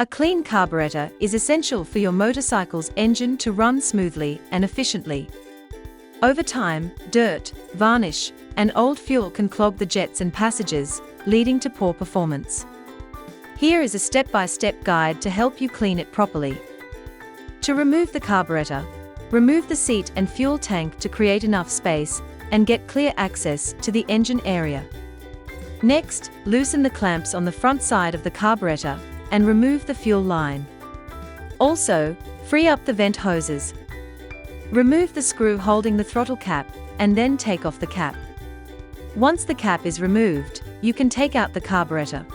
A clean carburetor is essential for your motorcycle's engine to run smoothly and efficiently. Over time, dirt, varnish, and old fuel can clog the jets and passages, leading to poor performance. Here is a step-by-step guide to help you clean it properly. To remove the carburetor, remove the seat and fuel tank to create enough space and get clear access to the engine area. Next, loosen the clamps on the front side of the carburetor and remove the fuel line. Also, free up the vent hoses. Remove the screw holding the throttle cap and then take off the cap. Once the cap is removed, you can take out the carburetor.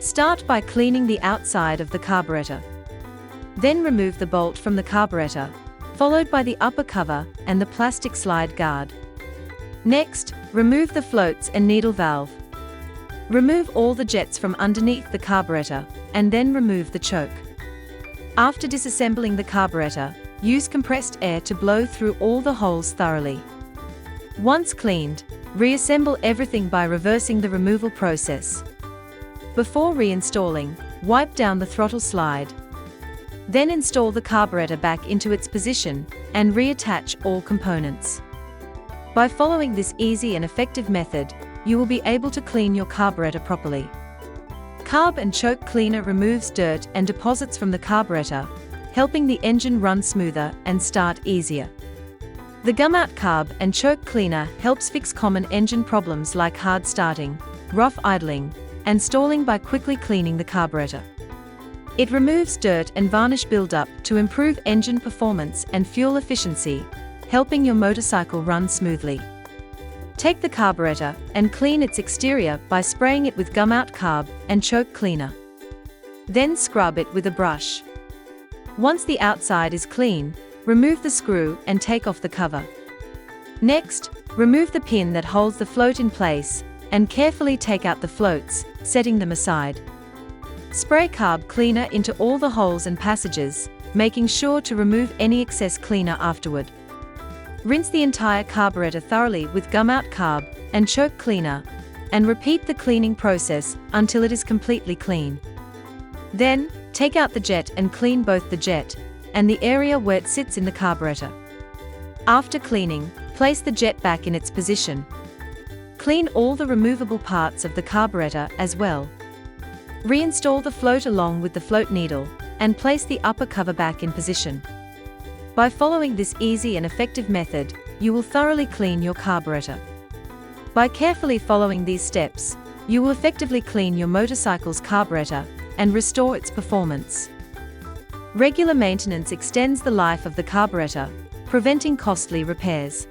Start by cleaning the outside of the carburetor. Then remove the bolt from the carburetor, followed by the upper cover and the plastic slide guard. Next, remove the floats and needle valve. Remove all the jets from underneath the carburetor, and then remove the choke. After disassembling the carburetor, use compressed air to blow through all the holes thoroughly. Once cleaned, reassemble everything by reversing the removal process. Before reinstalling, wipe down the throttle slide. Then install the carburetor back into its position and reattach all components. By following this easy and effective method, you will be able to clean your carburetor properly. Carb and Choke Cleaner removes dirt and deposits from the carburetor, helping the engine run smoother and start easier. The Gumout Carb and Choke Cleaner helps fix common engine problems like hard starting, rough idling, and stalling by quickly cleaning the carburetor. It removes dirt and varnish buildup to improve engine performance and fuel efficiency, helping your motorcycle run smoothly. Take the carburetor and clean its exterior by spraying it with Gumout Carb and Choke Cleaner. Then scrub it with a brush. Once the outside is clean, remove the screw and take off the cover. Next, remove the pin that holds the float in place and carefully take out the floats, setting them aside. Spray Carb Cleaner into all the holes and passages, making sure to remove any excess cleaner afterward. Rinse the entire carburetor thoroughly with Gumout Carb and Choke Cleaner, and repeat the cleaning process until it is completely clean. Then, take out the jet and clean both the jet and the area where it sits in the carburetor. After cleaning, place the jet back in its position. Clean all the removable parts of the carburetor as well. Reinstall the float along with the float needle, and place the upper cover back in position. By following this easy and effective method, you will thoroughly clean your carburetor. By carefully following these steps, you will effectively clean your motorcycle's carburetor and restore its performance. Regular maintenance extends the life of the carburetor, preventing costly repairs.